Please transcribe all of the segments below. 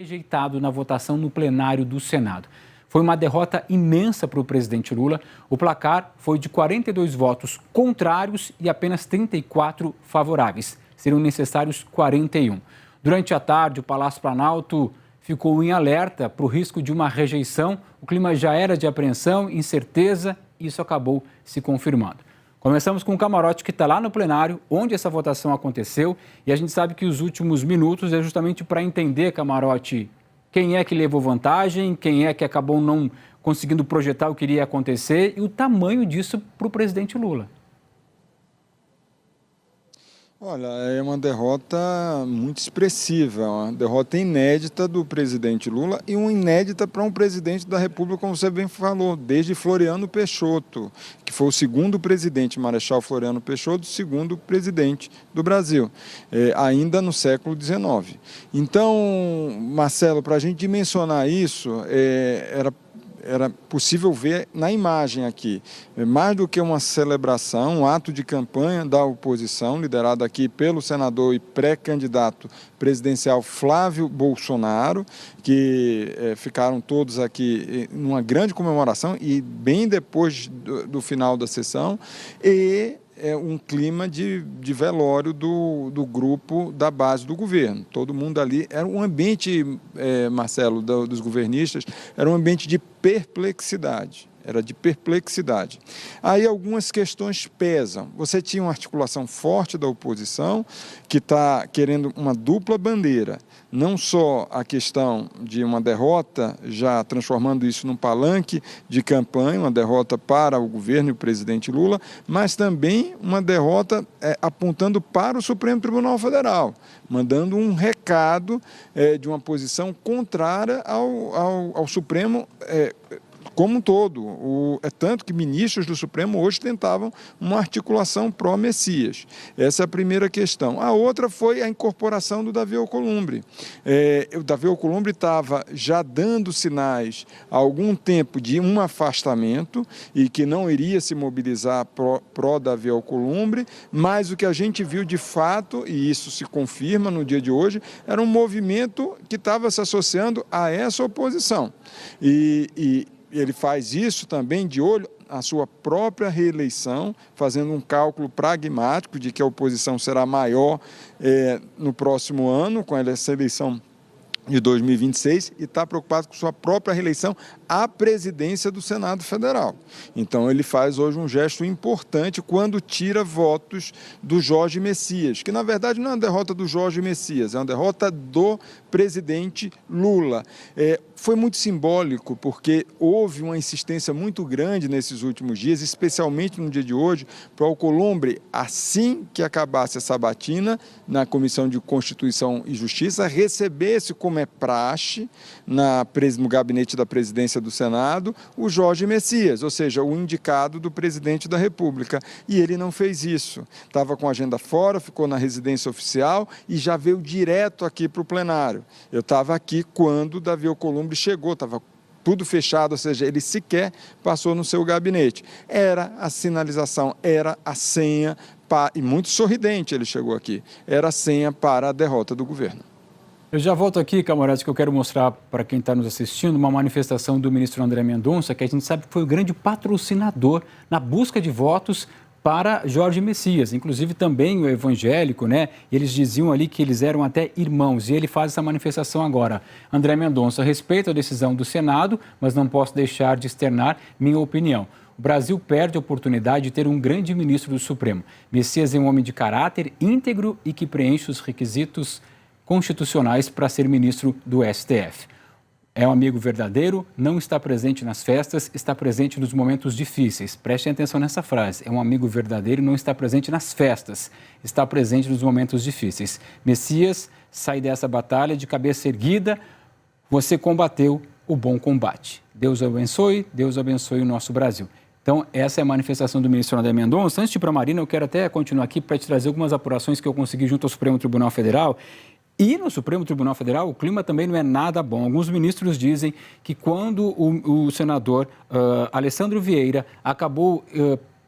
rejeitado na votação no plenário do Senado. Foi uma derrota imensa para o presidente Lula. O placar foi de 42 votos contrários e apenas 34 favoráveis. Seriam necessários 41. Durante a tarde, o Palácio Planalto ficou em alerta para o risco de uma rejeição. O clima já era de apreensão, incerteza, e isso acabou se confirmando. Começamos com o camarote que está lá no plenário, onde essa votação aconteceu. E a gente sabe que os últimos minutos é justamente para entender, camarote, quem é que levou vantagem, quem é que acabou não conseguindo projetar o que iria acontecer e o tamanho disso para o presidente Lula. Olha, é uma derrota muito expressiva, uma derrota inédita do presidente Lula e uma inédita para um presidente da República, como você bem falou, desde Floriano Peixoto, que foi o segundo presidente, Marechal Floriano Peixoto, segundo presidente do Brasil, ainda no século XIX. Então, Marcelo, para a gente dimensionar isso, era possível ver na imagem aqui, mais do que uma celebração, um ato de campanha da oposição, liderado aqui pelo senador e pré-candidato presidencial Flávio Bolsonaro, que ficaram todos aqui numa grande comemoração e bem depois do final da sessão, e um clima de velório do grupo da base do governo. Todo mundo ali, era um ambiente, Marcelo, dos governistas, era um ambiente de perplexidade. Era de perplexidade. Aí algumas questões pesam. Você tinha uma articulação forte da oposição, que está querendo uma dupla bandeira. Não só a questão de uma derrota, já transformando isso num palanque de campanha, uma derrota para o governo e o presidente Lula, mas também uma derrota apontando para o Supremo Tribunal Federal, mandando um recado de uma posição contrária ao Supremo como um todo. É tanto que ministros do Supremo hoje tentavam uma articulação pró-Messias. Essa é a primeira questão. A outra foi a incorporação do Davi Alcolumbre. O Davi Alcolumbre estava já dando sinais há algum tempo de um afastamento e que não iria se mobilizar pró-Davi Alcolumbre, mas o que a gente viu de fato, e isso se confirma no dia de hoje, era um movimento que estava se associando a essa oposição. E ele faz isso também de olho à sua própria reeleição, fazendo um cálculo pragmático de que a oposição será maior no próximo ano, com essa eleição de 2026, e está preocupado com sua própria reeleição à presidência do Senado Federal. Então, ele faz hoje um gesto importante quando tira votos do Jorge Messias, que, na verdade, não é uma derrota do Jorge Messias, é uma derrota do presidente Lula. Foi muito simbólico, porque houve uma insistência muito grande nesses últimos dias, especialmente no dia de hoje, para o Alcolumbre, assim que acabasse a sabatina, na Comissão de Constituição e Justiça, recebesse, como é praxe, no gabinete da presidência do Senado, o Jorge Messias, ou seja, o indicado do presidente da República. E ele não fez isso. Estava com a agenda fora, ficou na residência oficial e já veio direto aqui para o plenário. Eu estava aqui quando Davi Alcolumbre chegou, estava tudo fechado, ou seja, ele sequer passou no seu gabinete. Era a sinalização, era a senha, e muito sorridente ele chegou aqui, era a senha para a derrota do governo. Eu já volto aqui, camaradas, que eu quero mostrar para quem está nos assistindo uma manifestação do ministro André Mendonça, que a gente sabe que foi o grande patrocinador na busca de votos para Jorge Messias, inclusive também o evangélico, né? Eles diziam ali que eles eram até irmãos, e ele faz essa manifestação agora. André Mendonça, respeito a decisão do Senado, mas não posso deixar de externar minha opinião. O Brasil perde a oportunidade de ter um grande ministro do Supremo. Messias é um homem de caráter íntegro e que preenche os requisitos constitucionais para ser ministro do STF. É um amigo verdadeiro, não está presente nas festas, está presente nos momentos difíceis. Prestem atenção nessa frase. É um amigo verdadeiro, não está presente nas festas, está presente nos momentos difíceis. Messias, sai dessa batalha de cabeça erguida. Você combateu o bom combate. Deus abençoe o nosso Brasil. Então, essa é a manifestação do ministro André Mendonça. Antes de ir para a Marina, eu quero até continuar aqui para te trazer algumas apurações que eu consegui junto ao Supremo Tribunal Federal. E no Supremo Tribunal Federal, o clima também não é nada bom. Alguns ministros dizem que quando o senador Alessandro Vieira acabou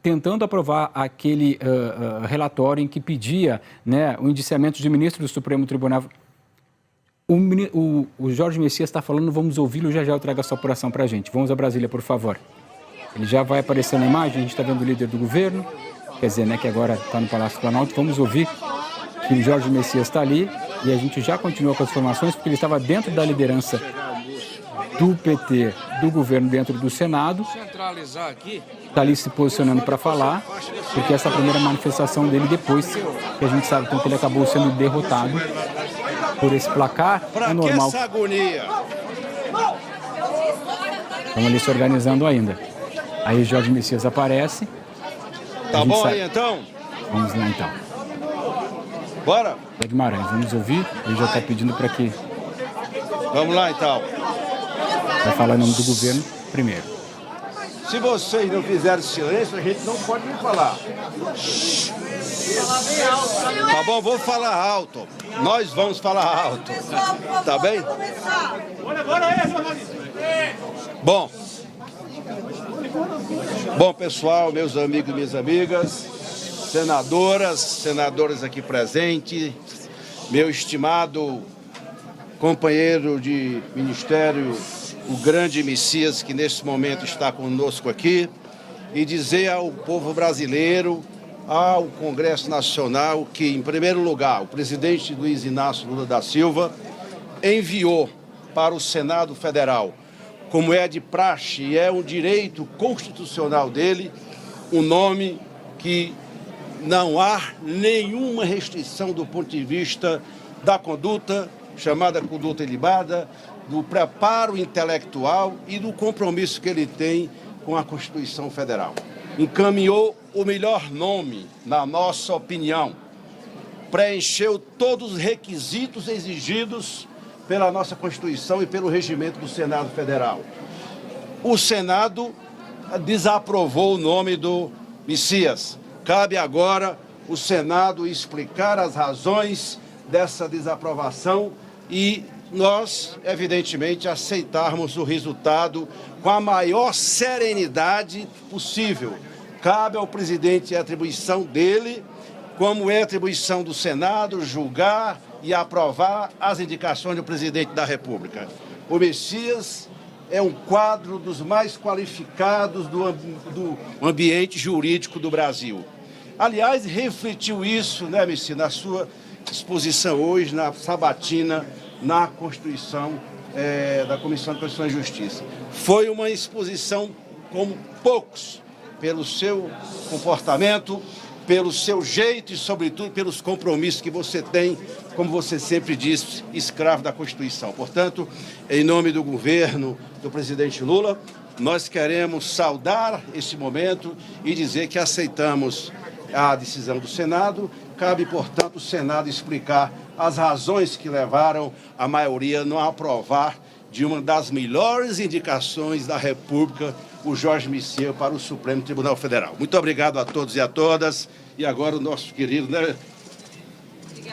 tentando aprovar aquele relatório em que pedia, né, o indiciamento de ministro do Supremo Tribunal, O Jorge Messias está falando, vamos ouvi-lo, já eu trago a sua apuração para a gente. Vamos a Brasília, por favor. Ele já vai aparecer na imagem, a gente está vendo o líder do governo, quer dizer, né, que agora está no Palácio do Planalto. Vamos ouvir que o Jorge Messias está ali e a gente já continua com as informações, porque ele estava dentro da liderança do PT, do governo dentro do Senado. Está ali se posicionando para falar, porque essa é a primeira manifestação dele depois que a gente sabe que ele acabou sendo derrotado por esse placar. É normal. Estão ali se organizando ainda. Aí o Jorge Messias aparece. Tá bom aí então? Vamos lá então. Bora? Guimarães, vamos ouvir. Ele já está pedindo para que... Vamos lá então. Vai falar em nome do governo primeiro. Se vocês não fizerem silêncio, a gente não pode me falar. Tá bom, vou falar alto. Nós vamos falar alto. Tá bem? Bom, pessoal, meus amigos e minhas amigas, senadores aqui presentes, meu estimado companheiro de ministério, o grande Messias, que neste momento está conosco aqui, e dizer ao povo brasileiro, ao Congresso Nacional, que, em primeiro lugar, o presidente Luiz Inácio Lula da Silva enviou para o Senado Federal, como é de praxe e é um direito constitucional dele, um nome que não há nenhuma restrição do ponto de vista da conduta, chamada conduta ilibada, do preparo intelectual e do compromisso que ele tem com a Constituição Federal. Encaminhou o melhor nome, na nossa opinião, preencheu todos os requisitos exigidos pela nossa Constituição e pelo regimento do Senado Federal. O Senado desaprovou o nome do Messias. Cabe agora o Senado explicar as razões dessa desaprovação e nós, evidentemente, aceitarmos o resultado com a maior serenidade possível. Cabe ao presidente a atribuição dele, como é a atribuição do Senado, julgar e aprovar as indicações do presidente da República. O Messias é um quadro dos mais qualificados do ambiente jurídico do Brasil. Aliás, refletiu isso, né, Messias, na sua exposição hoje, na sabatina, na Constituição, da Comissão de Constituição e Justiça. Foi uma exposição como poucos, pelo seu comportamento, pelo seu jeito e, sobretudo, pelos compromissos que você tem, como você sempre disse, escravo da Constituição. Portanto, em nome do governo do presidente Lula, nós queremos saudar esse momento e dizer que aceitamos a decisão do Senado. Cabe, portanto, o Senado explicar as razões que levaram a maioria a não aprovar de uma das melhores indicações da República, o Jorge Messias, para o Supremo Tribunal Federal. Muito obrigado a todos e a todas. E agora o nosso querido, né?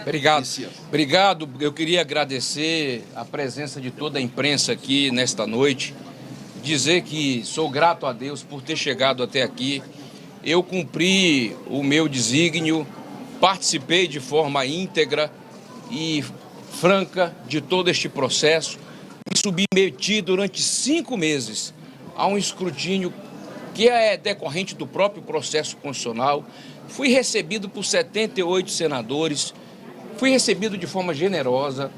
Obrigado. Obrigado. Eu queria agradecer a presença de toda a imprensa aqui nesta noite. Dizer que sou grato a Deus por ter chegado até aqui. Eu cumpri o meu desígnio, participei de forma íntegra e franca de todo este processo. Me submeti durante 5 meses a um escrutínio que é decorrente do próprio processo constitucional. Fui recebido por 78 senadores, fui recebido de forma generosa.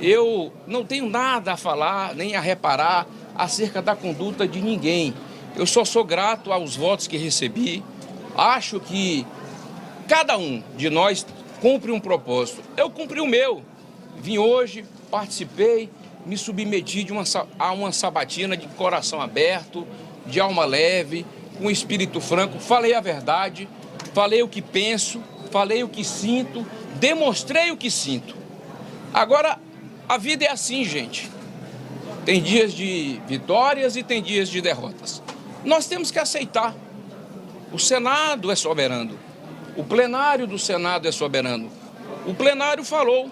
Eu não tenho nada a falar, nem a reparar acerca da conduta de ninguém. Eu só sou grato aos votos que recebi. Acho que cada um de nós cumpre um propósito. Eu cumpri o meu. Vim hoje, participei, me submeti a uma sabatina de coração aberto, de alma leve, com espírito franco. Falei a verdade, falei o que penso, falei o que sinto, demonstrei o que sinto. Agora, a vida é assim, gente. Tem dias de vitórias e tem dias de derrotas. Nós temos que aceitar. O Senado é soberano. O plenário do Senado é soberano. O plenário falou.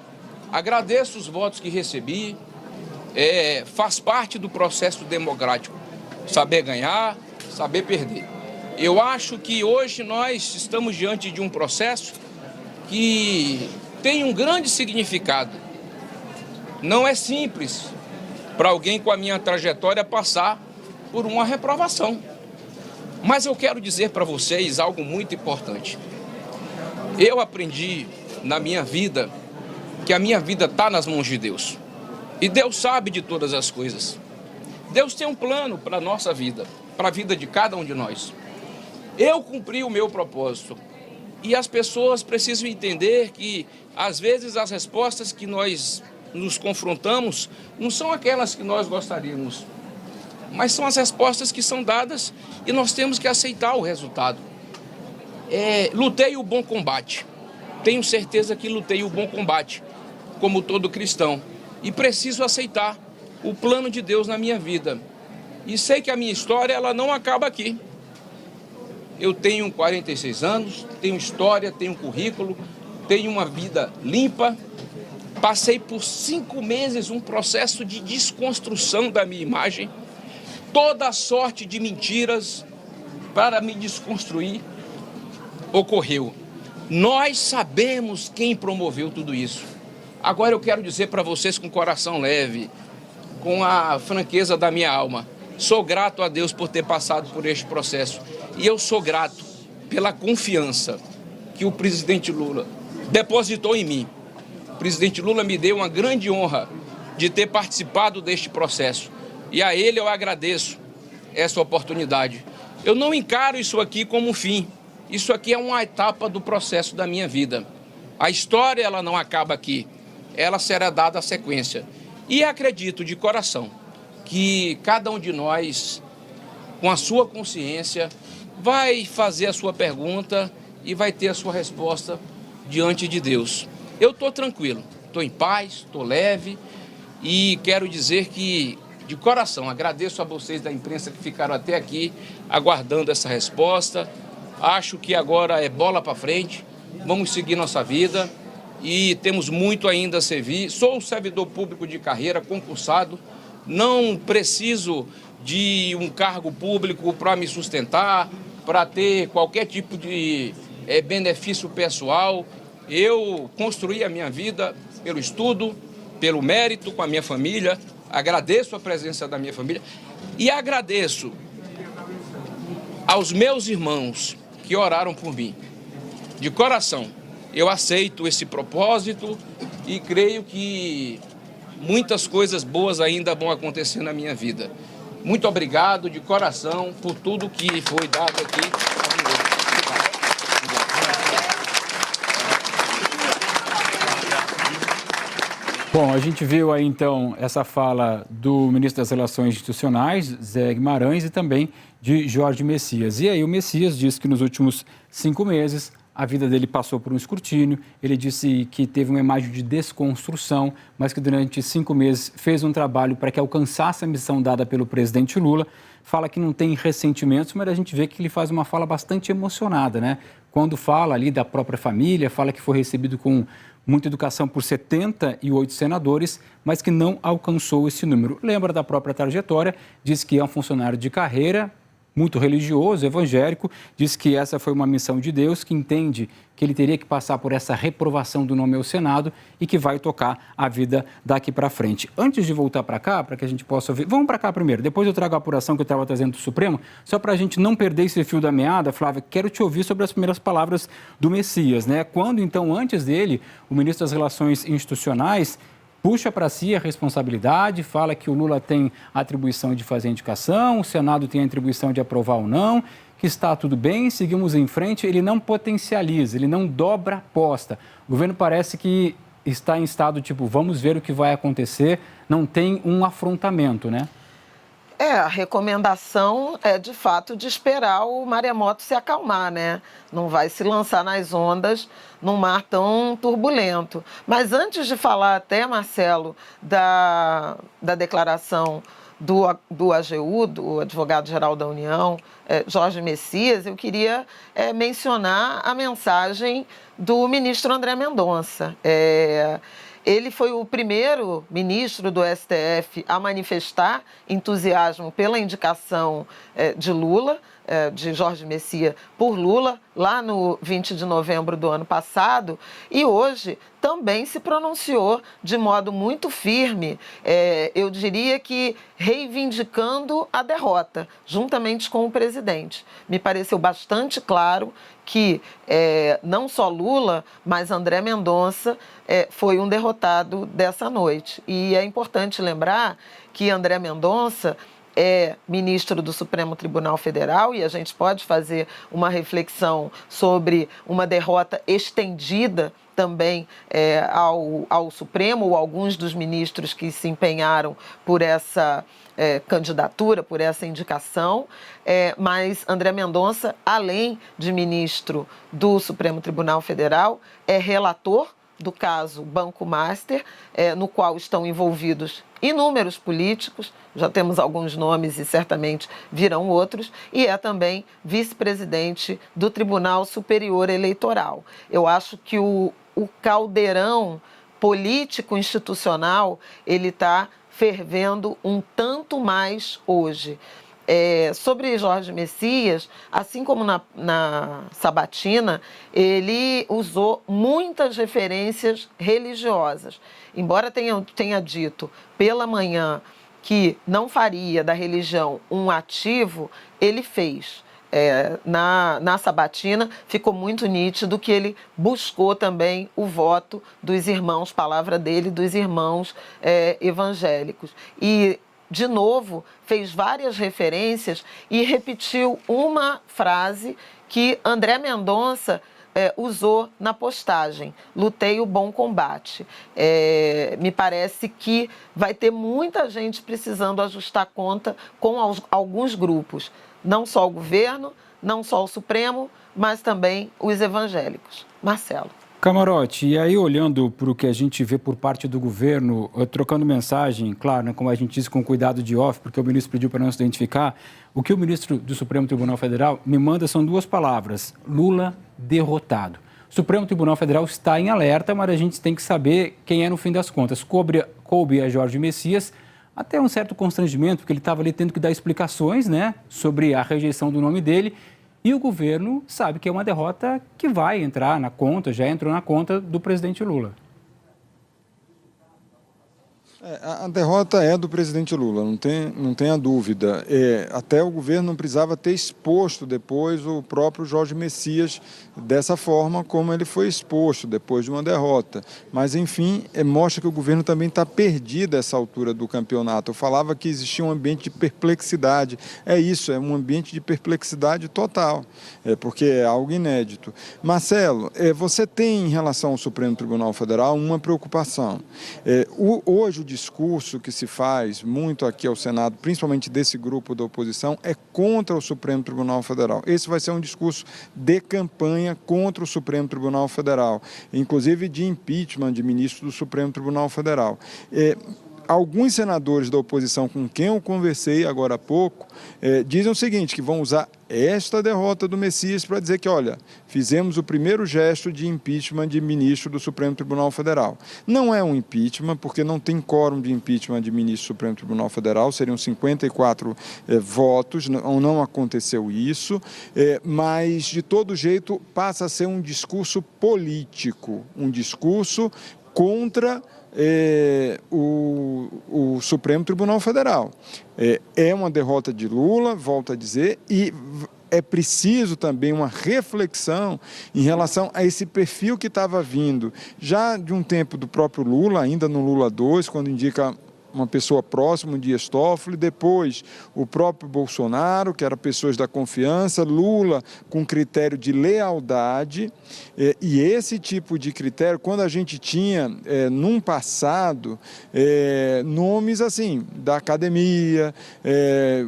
Agradeço os votos que recebi. Faz parte do processo democrático. Saber ganhar, saber perder. Eu acho que hoje nós estamos diante de um processo que tem um grande significado. Não é simples para alguém com a minha trajetória passar por uma reprovação. Mas eu quero dizer para vocês algo muito importante. Eu aprendi na minha vida que a minha vida está nas mãos de Deus. E Deus sabe de todas as coisas. Deus tem um plano para a nossa vida, para a vida de cada um de nós. Eu cumpri o meu propósito. E as pessoas precisam entender que, às vezes, as respostas que nós nos confrontamos não são aquelas que nós gostaríamos, mas são as respostas que são dadas e nós temos que aceitar o resultado. Lutei o bom combate. Tenho certeza que lutei o bom combate, como todo cristão. E preciso aceitar o plano de Deus na minha vida. E sei que a minha história ela não acaba aqui. Eu tenho 46 anos, tenho história, tenho currículo, tenho uma vida limpa. Passei por 5 meses um processo de desconstrução da minha imagem. Toda sorte de mentiras para me desconstruir ocorreu. Nós sabemos quem promoveu tudo isso. Agora eu quero dizer para vocês com o coração leve, com a franqueza da minha alma, sou grato a Deus por ter passado por este processo. E eu sou grato pela confiança que o presidente Lula depositou em mim. O presidente Lula me deu uma grande honra de ter participado deste processo. E a ele eu agradeço essa oportunidade. Eu não encaro isso aqui como um fim. Isso aqui é uma etapa do processo da minha vida. A história ela não acaba aqui. Ela será dada a sequência. E acredito de coração que cada um de nós, com a sua consciência, vai fazer a sua pergunta e vai ter a sua resposta diante de Deus. Eu estou tranquilo, estou em paz, estou leve e quero dizer que, de coração, agradeço a vocês da imprensa que ficaram até aqui aguardando essa resposta. Acho que agora é bola para frente, vamos seguir nossa vida e temos muito ainda a servir. Sou um servidor público de carreira, concursado, não preciso de um cargo público para me sustentar, para ter qualquer tipo de benefício pessoal. Eu construí a minha vida pelo estudo, pelo mérito, com a minha família. Agradeço a presença da minha família e agradeço aos meus irmãos que oraram por mim. De coração, eu aceito esse propósito e creio que muitas coisas boas ainda vão acontecer na minha vida. Muito obrigado de coração por tudo que foi dado aqui. Bom, a gente viu aí então essa fala do ministro das Relações Institucionais, Zé Guimarães, e também de Jorge Messias. E aí o Messias disse que nos últimos 5 meses a vida dele passou por um escrutínio. Ele disse que teve uma imagem de desconstrução, mas que durante 5 meses fez um trabalho para que alcançasse a missão dada pelo presidente Lula. Fala que não tem ressentimentos, mas a gente vê que ele faz uma fala bastante emocionada, né? Quando fala ali da própria família, fala que foi recebido com muita educação por 78 senadores, mas que não alcançou esse número. Lembra da própria trajetória, diz que é um funcionário de carreira, muito religioso, evangélico, diz que essa foi uma missão de Deus, que entende que ele teria que passar por essa reprovação do nome ao Senado e que vai tocar a vida daqui para frente. Antes de voltar para cá, para que a gente possa ouvir... Vamos para cá primeiro, depois eu trago a apuração que eu estava trazendo do Supremo, só para a gente não perder esse fio da meada. Flávia, quero te ouvir sobre as primeiras palavras do Messias, né? Quando, então, antes dele, o ministro das Relações Institucionais puxa para si a responsabilidade, fala que o Lula tem a atribuição de fazer indicação, o Senado tem a atribuição de aprovar ou não, que está tudo bem, seguimos em frente. Ele não potencializa, ele não dobra a aposta. O governo parece que está em estado tipo, vamos ver o que vai acontecer, não tem um afrontamento, né? A recomendação é, de fato, de esperar o maremoto se acalmar, né? Não vai se lançar nas ondas num mar tão turbulento. Mas antes de falar até, Marcelo, da declaração do AGU, do Advogado-Geral da União, Jorge Messias, eu queria mencionar a mensagem do ministro André Mendonça. Ele foi o primeiro ministro do STF a manifestar entusiasmo pela indicação de Lula, de Jorge Messias por Lula, lá no 20 de novembro do ano passado, e hoje também se pronunciou de modo muito firme, eu diria que reivindicando a derrota, juntamente com o presidente. Me pareceu bastante claro que não só Lula, mas André Mendonça foi um derrotado dessa noite. E é importante lembrar que André Mendonça é ministro do Supremo Tribunal Federal, e a gente pode fazer uma reflexão sobre uma derrota estendida também ao Supremo, ou alguns dos ministros que se empenharam por essa candidatura, por essa indicação, mas André Mendonça, além de ministro do Supremo Tribunal Federal, é relator do caso Banco Master, no qual estão envolvidos inúmeros políticos, já temos alguns nomes e certamente virão outros, e é também vice-presidente do Tribunal Superior Eleitoral. Eu acho que o caldeirão político-institucional, ele está fervendo um tanto mais hoje. Sobre Jorge Messias, assim como na sabatina, ele usou muitas referências religiosas. Embora tenha dito pela manhã que não faria da religião um ativo, ele fez. Na sabatina ficou muito nítido que ele buscou também o voto dos irmãos, palavra dele, dos irmãos evangélicos. E, de novo, fez várias referências e repetiu uma frase que André Mendonça usou na postagem: lutei o bom combate. Me parece que vai ter muita gente precisando ajustar conta com alguns grupos, não só o governo, não só o Supremo, mas também os evangélicos. Marcelo. Camarote, e aí olhando para o que a gente vê por parte do governo, trocando mensagem, claro, né, como a gente disse, com cuidado de off, porque o ministro pediu para não se identificar, o que o ministro do Supremo Tribunal Federal me manda são duas palavras: Lula derrotado. O Supremo Tribunal Federal está em alerta, mas a gente tem que saber quem é no fim das contas. Coube a Jorge Messias até um certo constrangimento, porque ele estava ali tendo que dar explicações, né, sobre a rejeição do nome dele. E o governo sabe que é uma derrota que vai entrar na conta, já entrou na conta do presidente Lula. A derrota é do presidente Lula, não tenha dúvida. Até o governo não precisava ter exposto depois o próprio Jorge Messias dessa forma como ele foi exposto depois de uma derrota. Mas, enfim, mostra que o governo também está perdido a essa altura do campeonato. Eu falava que existia um ambiente de perplexidade. É isso, é um ambiente de perplexidade total, porque é algo inédito. Marcelo, você tem em relação ao Supremo Tribunal Federal uma preocupação. Hoje o discurso que se faz muito aqui ao Senado, principalmente desse grupo da oposição, é contra o Supremo Tribunal Federal. Esse vai ser um discurso de campanha contra o Supremo Tribunal Federal, inclusive de impeachment de ministros do Supremo Tribunal Federal. Alguns senadores da oposição com quem eu conversei agora há pouco dizem o seguinte, que vão usar esta derrota do Messias para dizer que, olha, fizemos o primeiro gesto de impeachment de ministro do Supremo Tribunal Federal. Não é um impeachment, porque não tem quórum de impeachment de ministro do Supremo Tribunal Federal, seriam 54 votos, não aconteceu isso, mas, de todo jeito, passa a ser um discurso político, um discurso contra o Supremo Tribunal Federal. É uma derrota de Lula, volto a dizer, e é preciso também uma reflexão em relação a esse perfil que estava vindo já de um tempo do próprio Lula, ainda no Lula 2, quando indica uma pessoa próxima, Dias Toffoli, depois o próprio Bolsonaro, que era pessoas da confiança, Lula com critério de lealdade, e esse tipo de critério, quando a gente tinha, num passado, nomes assim, da academia,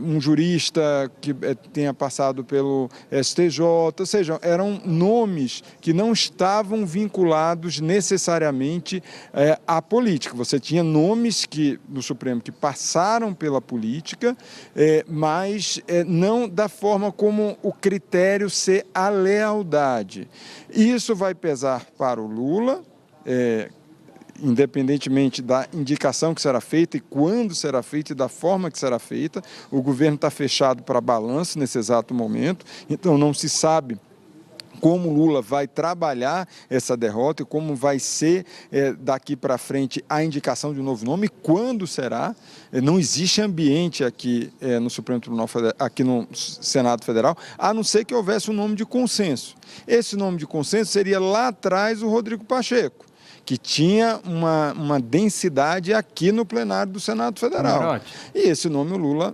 um jurista que tenha passado pelo STJ, ou seja, eram nomes que não estavam vinculados necessariamente à política. Você tinha nomes do Supremo que passaram pela política, mas não da forma como o critério ser a lealdade. Isso vai pesar para o Lula, independentemente da indicação que será feita e quando será feita e da forma que será feita, o governo está fechado para balanço nesse exato momento, então não se sabe como Lula vai trabalhar essa derrota e como vai ser daqui para frente a indicação de um novo nome, quando será. Não existe ambiente aqui no Supremo Tribunal Federal, aqui no Senado Federal, a não ser que houvesse um nome de consenso. Esse nome de consenso seria lá atrás o Rodrigo Pacheco, que tinha uma densidade aqui no plenário do Senado Federal. E esse nome o Lula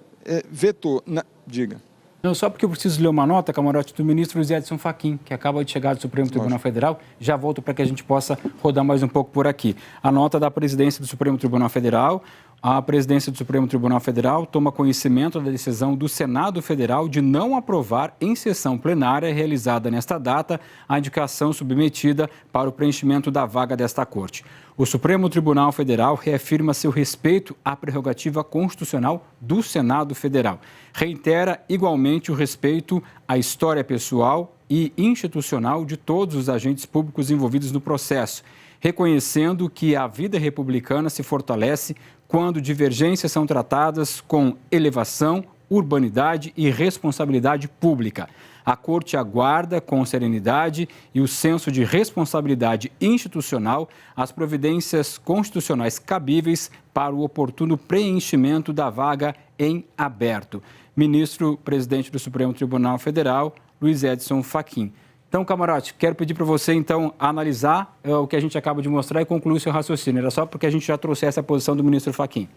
vetou. Diga. Não, só porque eu preciso ler uma nota, Camarote, do ministro Luiz Edson Fachin, que acaba de chegar do Supremo Tribunal Federal. Já volto para que a gente possa rodar mais um pouco por aqui. A nota da presidência do Supremo Tribunal Federal. A presidência do Supremo Tribunal Federal toma conhecimento da decisão do Senado Federal de não aprovar em sessão plenária realizada nesta data a indicação submetida para o preenchimento da vaga desta Corte. O Supremo Tribunal Federal reafirma seu respeito à prerrogativa constitucional do Senado Federal. Reitera igualmente o respeito à história pessoal e institucional de todos os agentes públicos envolvidos no processo, reconhecendo que a vida republicana se fortalece quando divergências são tratadas com elevação, urbanidade e responsabilidade pública. A Corte aguarda com serenidade e o senso de responsabilidade institucional as providências constitucionais cabíveis para o oportuno preenchimento da vaga em aberto. Ministro-presidente do Supremo Tribunal Federal, Luiz Edson Fachin. Então, Camarote, quero pedir para você, então, analisar o que a gente acaba de mostrar e concluir o seu raciocínio. Era só porque a gente já trouxesse a posição do ministro Fachin.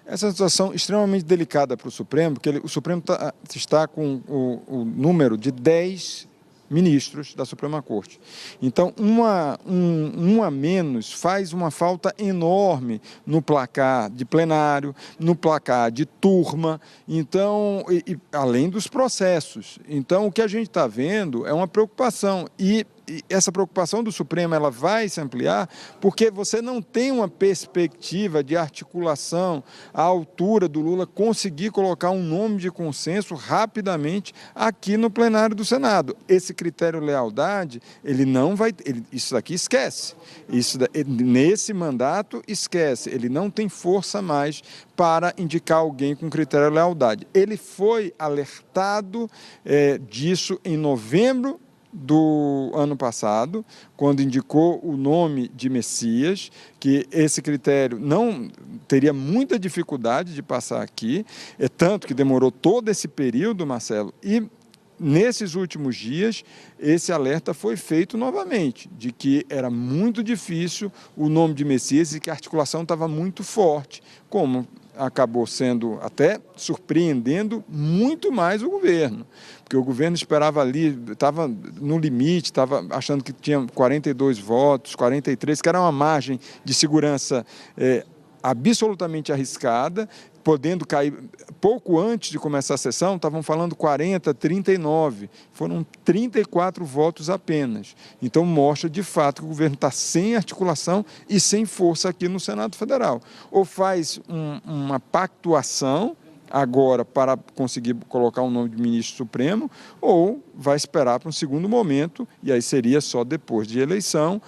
Essa é uma situação extremamente delicada para o Supremo, porque o Supremo está com o número de 10 ministros da Suprema Corte. Então, um a menos faz uma falta enorme no placar de plenário, no placar de turma, então, além dos processos. Então, o que a gente está vendo é uma preocupação e essa preocupação do Supremo ela vai se ampliar porque você não tem uma perspectiva de articulação à altura do Lula conseguir colocar um nome de consenso rapidamente aqui no plenário do Senado. Esse critério lealdade, ele não vai... isso daqui esquece. Nesse mandato, esquece. Ele não tem força mais para indicar alguém com critério lealdade. Ele foi alertado disso em novembro do ano passado, quando indicou o nome de Messias, que esse critério não teria muita dificuldade de passar aqui, tanto que demorou todo esse período, Marcelo, e nesses últimos dias esse alerta foi feito novamente, de que era muito difícil o nome de Messias e que a articulação estava muito forte, como acabou sendo até surpreendendo muito mais o governo, porque o governo esperava ali, estava no limite, estava achando que tinha 42 votos, 43, que era uma margem de segurança absolutamente arriscada, podendo cair pouco antes de começar a sessão, estavam falando 40, 39, foram 34 votos apenas. Então mostra de fato que o governo está sem articulação e sem força aqui no Senado Federal. Ou faz uma pactuação agora para conseguir colocar um nome de ministro supremo, ou vai esperar para um segundo momento, e aí seria só depois de eleição,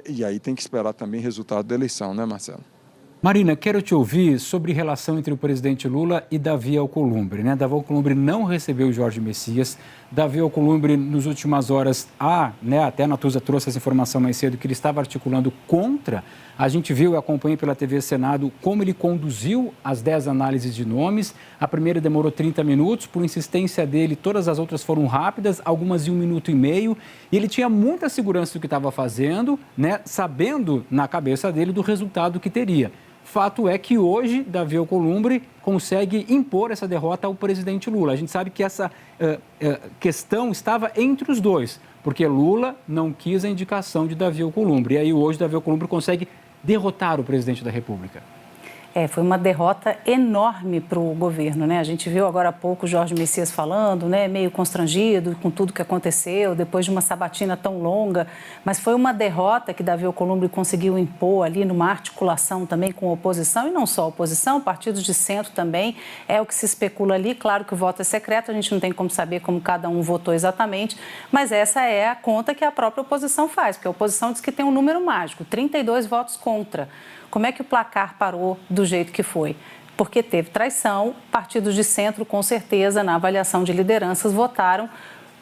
e aí tem que esperar também o resultado da eleição, né, Marcelo? Marina, quero te ouvir sobre relação entre o presidente Lula e Davi Alcolumbre, né? Davi Alcolumbre não recebeu o Jorge Messias. Davi Alcolumbre, nas últimas horas, até a Natuza trouxe essa informação mais cedo, que ele estava articulando contra. A gente viu e acompanhei pela TV Senado como ele conduziu as 10 análises de nomes. A primeira demorou 30 minutos, por insistência dele, todas as outras foram rápidas, algumas em 1 minuto e meio. E ele tinha muita segurança do que estava fazendo, né? Sabendo na cabeça dele do resultado que teria. Fato é que hoje Davi Alcolumbre consegue impor essa derrota ao presidente Lula. A gente sabe que essa questão estava entre os dois, porque Lula não quis a indicação de Davi Alcolumbre. E aí hoje Davi Alcolumbre consegue derrotar o presidente da República. Foi uma derrota enorme para o governo, né? A gente viu agora há pouco o Jorge Messias falando, né, meio constrangido com tudo que aconteceu, depois de uma sabatina tão longa, mas foi uma derrota que Davi Alcolumbre conseguiu impor ali numa articulação também com a oposição, e não só a oposição, partidos de centro também, é o que se especula ali. Claro que o voto é secreto, a gente não tem como saber como cada um votou exatamente, mas essa é a conta que a própria oposição faz, porque a oposição diz que tem um número mágico, 32 votos contra. Como é que o placar parou do jeito que foi? Porque teve traição, partidos de centro, com certeza, na avaliação de lideranças, votaram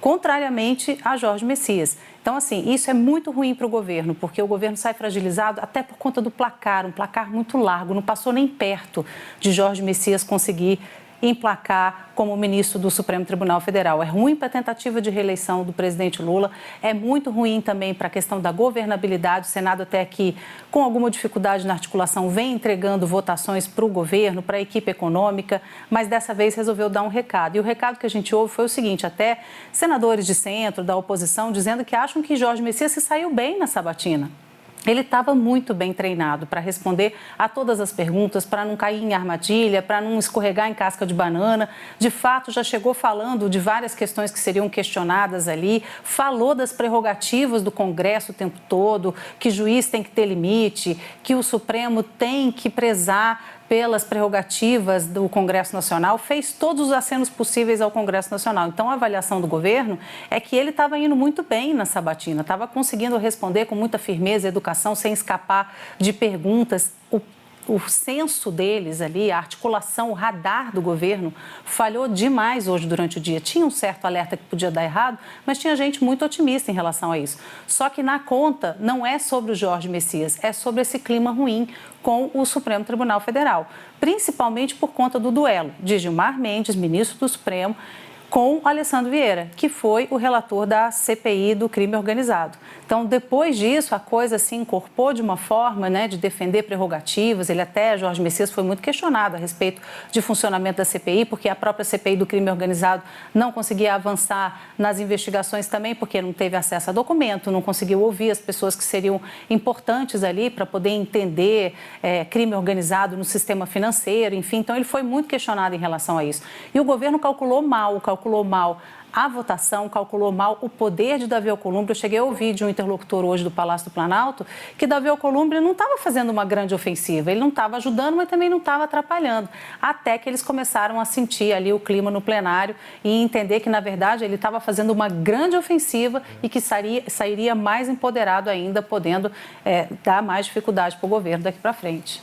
contrariamente a Jorge Messias. Então, assim, isso é muito ruim para o governo, porque o governo sai fragilizado até por conta do placar, um placar muito largo, não passou nem perto de Jorge Messias conseguir emplacar como ministro do Supremo Tribunal Federal. É ruim para a tentativa de reeleição do presidente Lula, é muito ruim também para a questão da governabilidade. O Senado até aqui, com alguma dificuldade na articulação, vem entregando votações para o governo, para a equipe econômica, mas dessa vez resolveu dar um recado. E o recado que a gente ouve foi o seguinte, até senadores de centro, da oposição, dizendo que acham que Jorge Messias se saiu bem na sabatina. Ele estava muito bem treinado para responder a todas as perguntas, para não cair em armadilha, para não escorregar em casca de banana. De fato, já chegou falando de várias questões que seriam questionadas ali, falou das prerrogativas do Congresso o tempo todo, que juiz tem que ter limite, que o Supremo tem que prezar pelas prerrogativas do Congresso Nacional, fez todos os acenos possíveis ao Congresso Nacional. Então, a avaliação do governo é que ele estava indo muito bem na sabatina, estava conseguindo responder com muita firmeza e educação, sem escapar de perguntas. O senso deles ali, a articulação, o radar do governo falhou demais hoje durante o dia. Tinha um certo alerta que podia dar errado, mas tinha gente muito otimista em relação a isso. Só que na conta não é sobre o Jorge Messias, é sobre esse clima ruim com o Supremo Tribunal Federal, principalmente por conta do duelo de Gilmar Mendes, ministro do Supremo, com o Alessandro Vieira, que foi o relator da CPI do crime organizado. Então, depois disso, a coisa se incorporou de uma forma, né, de defender prerrogativas. Jorge Messias, foi muito questionado a respeito de funcionamento da CPI, porque a própria CPI do crime organizado não conseguia avançar nas investigações também, porque não teve acesso a documento, não conseguiu ouvir as pessoas que seriam importantes ali para poder entender crime organizado no sistema financeiro, enfim. Então, ele foi muito questionado em relação a isso. E o governo calculou mal a votação, calculou mal o poder de Davi Alcolumbre. Eu cheguei a ouvir de um interlocutor hoje do Palácio do Planalto que Davi Alcolumbre não estava fazendo uma grande ofensiva, ele não estava ajudando, mas também não estava atrapalhando, até que eles começaram a sentir ali o clima no plenário e entender que, na verdade, ele estava fazendo uma grande ofensiva e que sairia mais empoderado ainda, podendo dar mais dificuldade para o governo daqui para frente.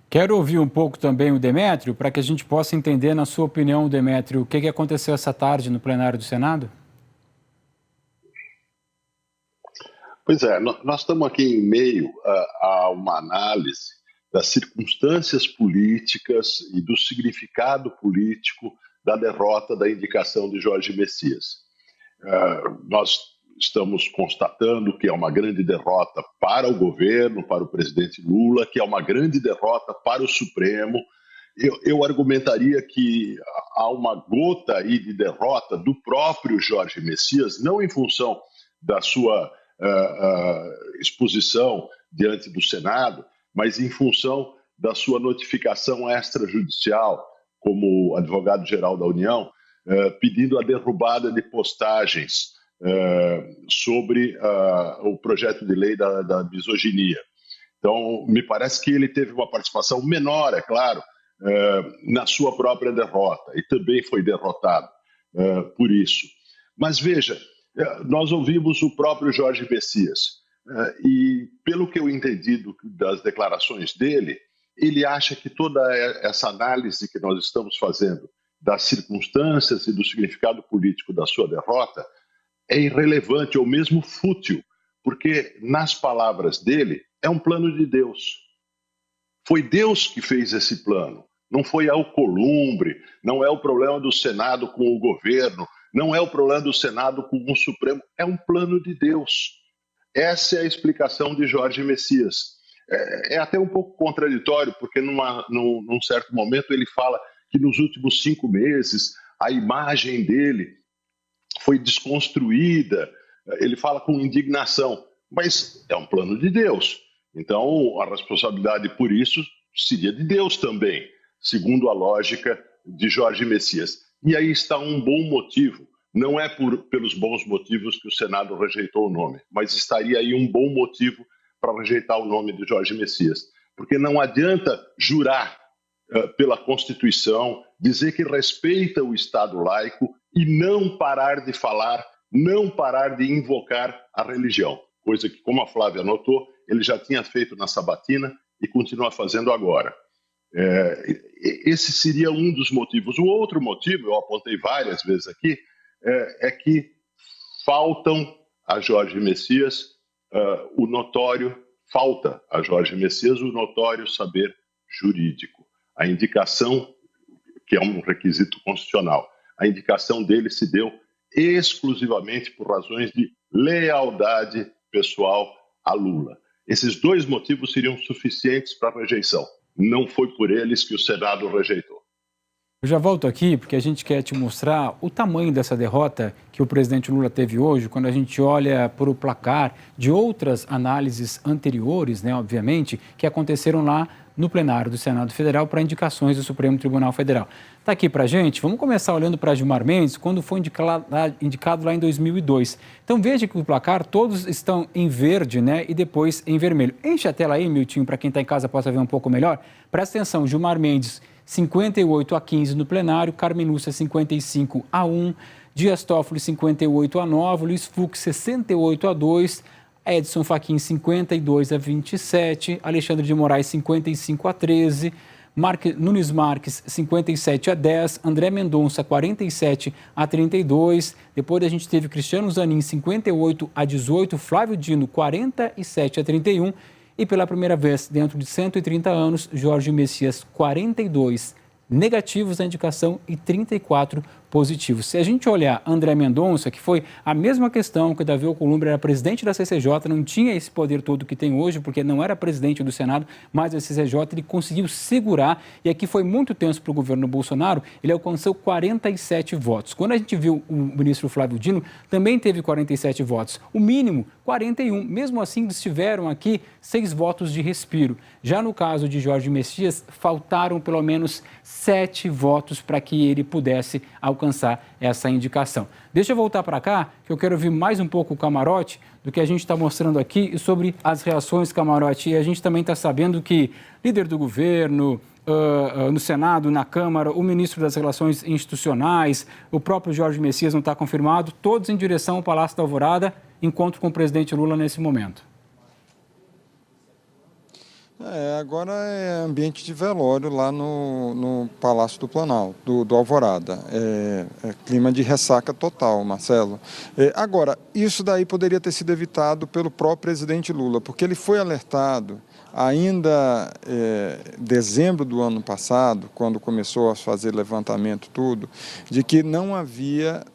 Quero ouvir um pouco também o Demétrio, para que a gente possa entender, na sua opinião, Demétrio, o que aconteceu essa tarde no plenário do Senado? Pois é, nós estamos aqui em meio a uma análise das circunstâncias políticas e do significado político da derrota da indicação de Jorge Messias. Nós estamos constatando que é uma grande derrota para o governo, para o presidente Lula, que é uma grande derrota para o Supremo. Eu argumentaria que há uma gota aí de derrota do próprio Jorge Messias, não em função da sua exposição diante do Senado, mas em função da sua notificação extrajudicial como advogado-geral da União, pedindo a derrubada de postagens sobre o projeto de lei da misoginia. Então, me parece que ele teve uma participação menor, é claro, na sua própria derrota, e também foi derrotado por isso. Mas veja, nós ouvimos o próprio Jorge Messias, e pelo que eu entendi das declarações dele, ele acha que toda essa análise que nós estamos fazendo das circunstâncias e do significado político da sua derrota é irrelevante ou mesmo fútil, porque, nas palavras dele, é um plano de Deus. Foi Deus que fez esse plano, não foi Alcolumbre, não é o problema do Senado com o governo, não é o problema do Senado com o Supremo, é um plano de Deus. Essa é a explicação de Jorge Messias. É até um pouco contraditório, porque num certo momento ele fala que nos últimos 5 meses a imagem dele foi desconstruída, ele fala com indignação, mas é um plano de Deus. Então, a responsabilidade por isso seria de Deus também, segundo a lógica de Jorge Messias. E aí está um bom motivo. Não é pelos bons motivos que o Senado rejeitou o nome, mas estaria aí um bom motivo para rejeitar o nome de Jorge Messias. Porque não adianta jurar pela Constituição, dizer que respeita o Estado laico e não parar de falar, não parar de invocar a religião. Coisa que, como a Flávia notou, ele já tinha feito na sabatina e continua fazendo agora. Esse seria um dos motivos. O outro motivo, eu apontei várias vezes aqui, é que faltam a Jorge Messias falta a Jorge Messias o notório saber jurídico. A indicação, que é um requisito constitucional, a indicação dele se deu exclusivamente por razões de lealdade pessoal a Lula. Esses dois motivos seriam suficientes para a rejeição. Não foi por eles que o Senado rejeitou. Eu já volto aqui porque a gente quer te mostrar o tamanho dessa derrota que o presidente Lula teve hoje, quando a gente olha para o placar de outras análises anteriores, né, obviamente, que aconteceram lá no plenário do Senado Federal para indicações do Supremo Tribunal Federal. Está aqui para a gente, vamos começar olhando para Gilmar Mendes, quando foi indicado lá em 2002. Então veja que o placar, todos estão em verde, né, e depois em vermelho. Enche a tela aí, Miltinho, para quem está em casa possa ver um pouco melhor. Presta atenção, Gilmar Mendes, 58-15 no plenário, Carmen Lúcia 55-1, Dias Toffoli 58-9, Luiz Fux 68-2, Edson Fachin 52-27, Alexandre de Moraes 55-13, Nunes Marques 57-10, André Mendonça 47-32, depois a gente teve Cristiano Zanin 58-18, Flávio Dino 47-31 e pela primeira vez dentro de 130 anos, Jorge Messias 42 negativos na indicação e 34 positivos. Se a gente olhar André Mendonça, que foi a mesma questão que o Davi Alcolumbre era presidente da CCJ, não tinha esse poder todo que tem hoje, porque não era presidente do Senado, mas a CCJ ele conseguiu segurar, e aqui foi muito tenso para o governo Bolsonaro, ele alcançou 47 votos. Quando a gente viu o ministro Flávio Dino, também teve 47 votos, o mínimo 41, mesmo assim eles tiveram aqui 6 votos de respiro. Já no caso de Jorge Messias, faltaram pelo menos 7 votos para que ele pudesse alcançar essa indicação. Deixa eu voltar para cá, que eu quero ouvir mais um pouco o Camarote do que a gente está mostrando aqui e sobre as reações, Camarote. E a gente também está sabendo que líder do governo, no Senado, na Câmara, o ministro das Relações Institucionais, o próprio Jorge Messias não está confirmado, todos em direção ao Palácio da Alvorada, encontro com o presidente Lula nesse momento. Agora é ambiente de velório lá no Palácio do Planalto, do Alvorada. É clima de ressaca total, Marcelo. Agora, isso daí poderia ter sido evitado pelo próprio presidente Lula, porque ele foi alertado ainda em dezembro do ano passado, quando começou a fazer levantamento tudo, de que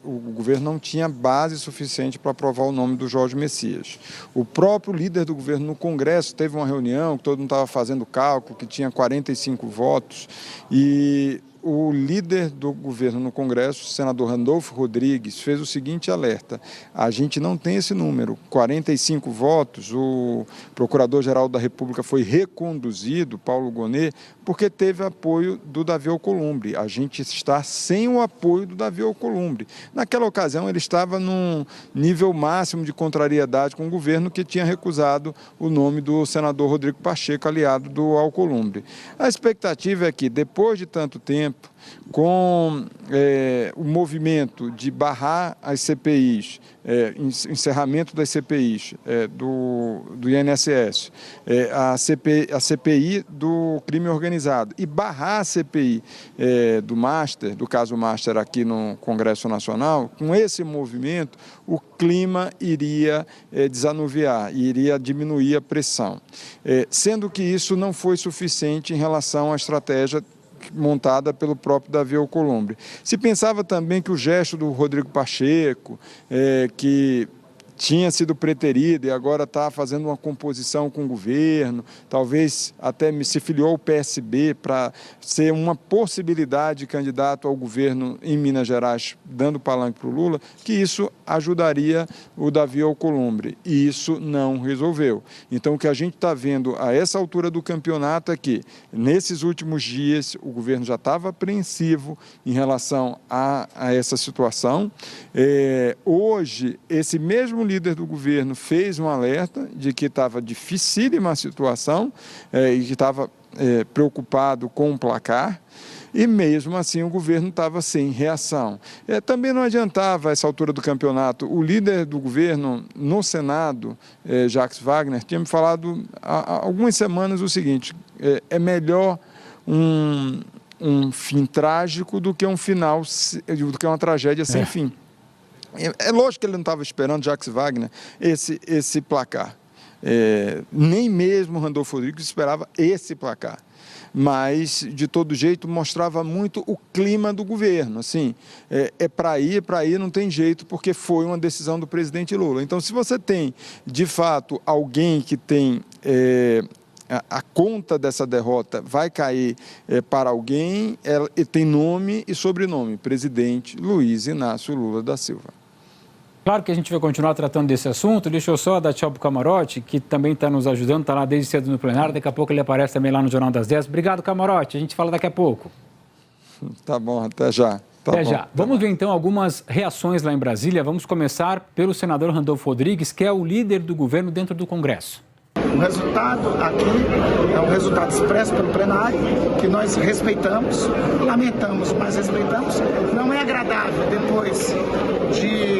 o governo não tinha base suficiente para aprovar o nome do Jorge Messias. O próprio líder do governo no Congresso teve uma reunião, que todo mundo estava fazendo cálculo, que tinha 45 votos, e o líder do governo no Congresso, o senador Randolfo Rodrigues, fez o seguinte alerta: a gente não tem esse número, 45 votos, o Procurador-Geral da República foi reconduzido, Paulo Gonet, porque teve apoio do Davi Alcolumbre. A gente está sem o apoio do Davi Alcolumbre. Naquela ocasião, ele estava num nível máximo de contrariedade com o governo, que tinha recusado o nome do senador Rodrigo Pacheco, aliado do Alcolumbre. A expectativa é que, depois de tanto tempo, com o movimento de barrar as CPIs, encerramento das CPIs do INSS, a CPI do crime organizado e barrar a CPI do caso Master aqui no Congresso Nacional, com esse movimento o clima iria desanuviar, iria diminuir a pressão, sendo que isso não foi suficiente em relação à estratégia montada pelo próprio Davi Alcolumbre. Se pensava também que o gesto do Rodrigo Pacheco, que tinha sido preterido e agora está fazendo uma composição com o governo, talvez até se filiou ao PSB para ser uma possibilidade de candidato ao governo em Minas Gerais, dando palanque para o Lula, que isso ajudaria o Davi Alcolumbre. E isso não resolveu. Então, o que a gente está vendo a essa altura do campeonato é que, nesses últimos dias, o governo já estava apreensivo em relação a essa situação. Hoje, esse mesmo líder do governo fez um alerta de que estava dificílima a situação e que estava preocupado com o placar. E mesmo assim o governo estava sem reação. Também não adiantava, a essa altura do campeonato, o líder do governo no Senado, Jacques Wagner, tinha me falado há algumas semanas o seguinte: é melhor um fim trágico do que um final, do que uma tragédia sem fim. É lógico que ele não estava esperando, Jacques Wagner, esse placar. Nem mesmo Randolfo Rodrigues esperava esse placar. Mas, de todo jeito, mostrava muito o clima do governo. Assim, para ir, não tem jeito, porque foi uma decisão do presidente Lula. Então, se você tem, de fato, alguém que tem a conta dessa derrota vai cair para alguém, tem nome e sobrenome: presidente Luiz Inácio Lula da Silva. Claro que a gente vai continuar tratando desse assunto. Deixa eu só dar tchau para o Camarote, que também está nos ajudando, está lá desde cedo no plenário. Daqui a pouco ele aparece também lá no Jornal das 10. Obrigado, Camarote. A gente fala daqui a pouco. Tá bom, até já. Até já. Vamos ver então algumas reações lá em Brasília. Vamos começar pelo senador Randolfo Rodrigues, que é o líder do governo dentro do Congresso. O resultado aqui é um resultado expresso pelo plenário, que nós respeitamos, lamentamos, mas respeitamos. Não é agradável depois de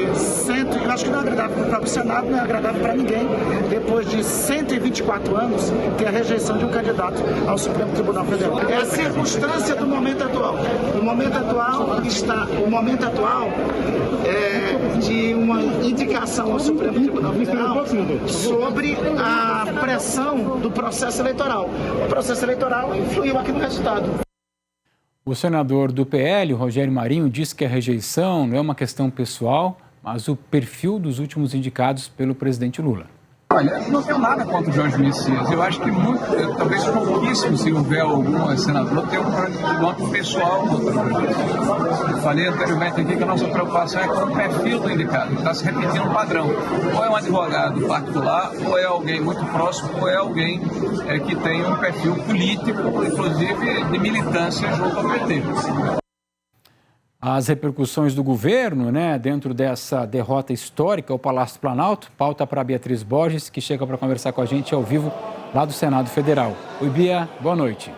eu acho que não é agradável para o próprio Senado, não é agradável para ninguém, depois de 124 anos, ter a rejeição de um candidato ao Supremo Tribunal Federal. É a circunstância do momento atual. O momento atual é de uma indicação ao Supremo Tribunal Federal sobre a pressão do processo eleitoral. O processo eleitoral influiu aqui no resultado. O senador do PL, Rogério Marinho, disse que a rejeição não é uma questão pessoal, mas o perfil dos últimos indicados pelo presidente Lula. Olha, não tenho nada contra o Jorge Messias. Eu acho que talvez pouquíssimo, se houver algum senador, tem um voto pessoal contra o Jorge Messias. Eu falei anteriormente aqui que a nossa preocupação é com o perfil do indicado. Está se repetindo um padrão. Ou é um advogado particular, ou é alguém muito próximo, ou é alguém que tem um perfil político, inclusive de militância junto ao PT. As repercussões do governo, dentro dessa derrota histórica ao Palácio do Planalto, pauta para a Beatriz Borges, que chega para conversar com a gente ao vivo lá do Senado Federal. Oi, Bia, boa noite.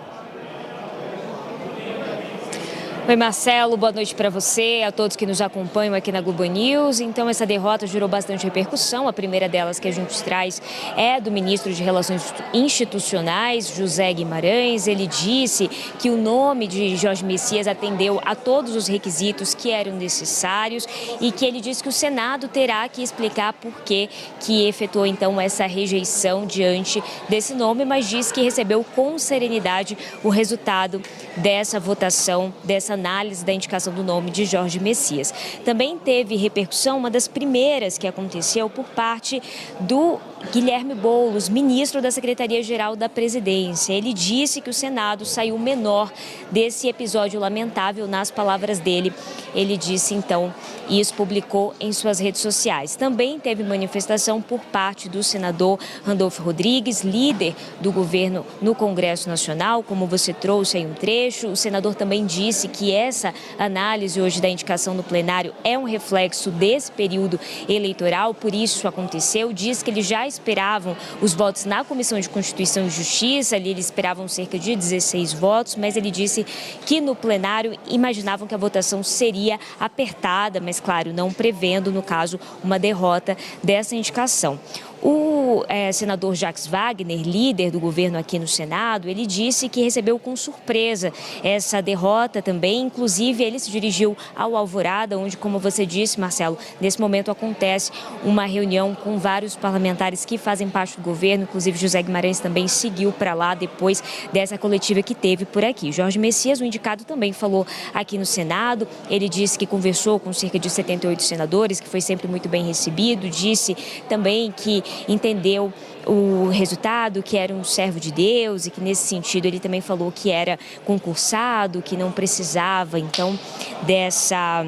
Oi, Marcelo, boa noite para você, a todos que nos acompanham aqui na Globo News. Então, essa derrota gerou bastante repercussão. A primeira delas que a gente traz é do ministro de Relações Institucionais, José Guimarães. Ele disse que o nome de Jorge Messias atendeu a todos os requisitos que eram necessários e que ele disse que o Senado terá que explicar por que efetuou, então, essa rejeição diante desse nome, mas disse que recebeu com serenidade o resultado dessa votação, dessa análise da indicação do nome de Jorge Messias. Também teve repercussão, uma das primeiras que aconteceu por parte do Guilherme Boulos, ministro da Secretaria-Geral da Presidência. Ele disse que o Senado saiu menor desse episódio lamentável, nas palavras dele. Ele disse, então, e isso publicou em suas redes sociais. Também teve manifestação por parte do senador Randolfo Rodrigues, líder do governo no Congresso Nacional, como você trouxe aí um trecho. O senador também disse que essa análise hoje da indicação no plenário é um reflexo desse período eleitoral, por isso aconteceu. Diz que eles já esperavam os votos na Comissão de Constituição e Justiça, ali eles esperavam cerca de 16 votos, mas ele disse que no plenário imaginavam que a votação seria apertada, mas claro, não prevendo, no caso, uma derrota dessa indicação. O senador Jacques Wagner, líder do governo aqui no Senado, ele disse que recebeu com surpresa essa derrota também. Inclusive, ele se dirigiu ao Alvorada, onde, como você disse, Marcelo, nesse momento acontece uma reunião com vários parlamentares que fazem parte do governo. Inclusive, José Guimarães também seguiu para lá depois dessa coletiva que teve por aqui. Jorge Messias, o indicado, também falou aqui no Senado. Ele disse que conversou com cerca de 78 senadores, que foi sempre muito bem recebido. Disse também que entendeu o resultado, que era um servo de Deus e que, nesse sentido, ele também falou que era concursado, que não precisava, então, dessa...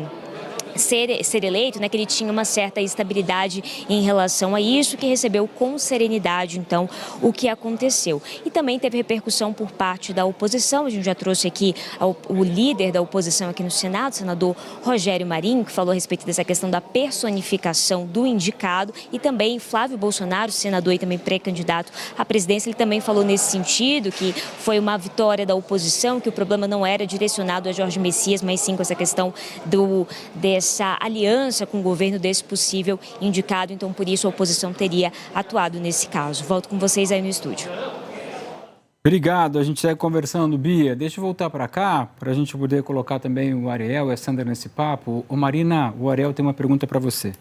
Ser eleito, né, que ele tinha uma certa estabilidade em relação a isso, que recebeu com serenidade, então, o que aconteceu. E também teve repercussão por parte da oposição. A gente já trouxe aqui o líder da oposição aqui no Senado, o senador Rogério Marinho, que falou a respeito dessa questão da personificação do indicado, e também Flávio Bolsonaro, senador e também pré-candidato à presidência, ele também falou nesse sentido, que foi uma vitória da oposição, que o problema não era direcionado a Jorge Messias, mas sim com essa questão dessa aliança com o governo desse possível indicado. Então, por isso, a oposição teria atuado nesse caso. Volto com vocês aí no estúdio. Obrigado, a gente segue conversando. Bia, deixa eu voltar para cá, para a gente poder colocar também o Ariel e a Sandra nesse papo. Ô Marina, o Ariel tem uma pergunta para você.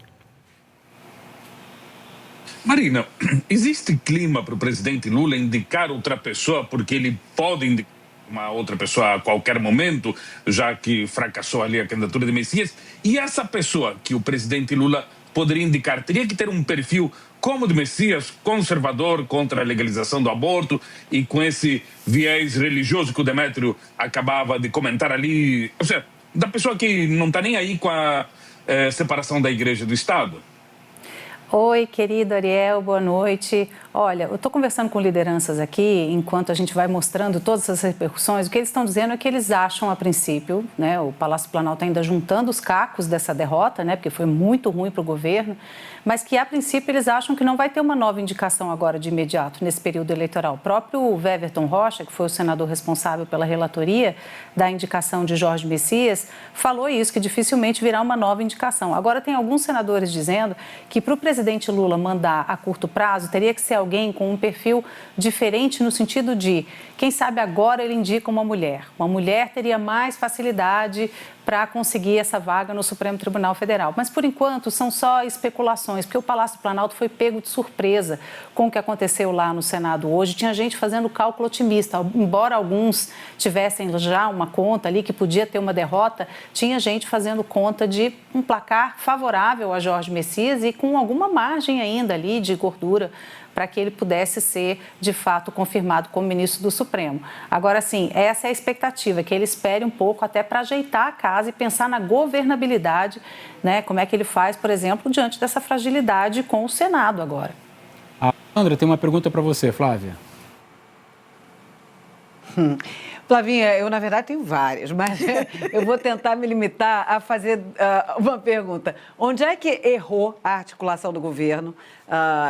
Marina, existe clima para o presidente Lula indicar outra pessoa porque ele pode indicar uma outra pessoa a qualquer momento, já que fracassou ali a candidatura de Messias? E essa pessoa que o presidente Lula poderia indicar teria que ter um perfil como o de Messias, conservador, contra a legalização do aborto e com esse viés religioso que o Demétrio acabava de comentar ali, ou seja, da pessoa que não está nem aí com a separação da igreja do Estado? Oi, querido Ariel, boa noite. Olha, eu estou conversando com lideranças aqui, enquanto a gente vai mostrando todas essas repercussões. O que eles estão dizendo é que eles acham, a princípio, né, o Palácio do Planalto ainda juntando os cacos dessa derrota, né, porque foi muito ruim para o governo, mas que, a princípio, eles acham que não vai ter uma nova indicação agora de imediato, nesse período eleitoral. O próprio Weverton Rocha, que foi o senador responsável pela relatoria da indicação de Jorge Messias, falou isso, que dificilmente virá uma nova indicação. Agora, tem alguns senadores dizendo que, para o presidente Lula mandar a curto prazo, teria que ser alguém com um perfil diferente, no sentido de, quem sabe agora ele indica uma mulher. Uma mulher teria mais facilidade para conseguir essa vaga no Supremo Tribunal Federal. Mas, por enquanto, são só especulações, porque o Palácio do Planalto foi pego de surpresa com o que aconteceu lá no Senado hoje. Tinha gente fazendo cálculo otimista. Embora alguns tivessem já uma conta ali que podia ter uma derrota, tinha gente fazendo conta de um placar favorável a Jorge Messias e com alguma margem ainda ali de gordura para que ele pudesse ser, de fato, confirmado como ministro do Supremo. Agora, sim, essa é a expectativa, que ele espere um pouco até para ajeitar a casa e pensar na governabilidade, né? Como é que ele faz, por exemplo, diante dessa fragilidade com o Senado agora. A Sandra tem uma pergunta para você, Flávia. Flavinha, eu na verdade tenho várias, mas eu vou tentar me limitar a fazer uma pergunta. Onde é que errou a articulação do governo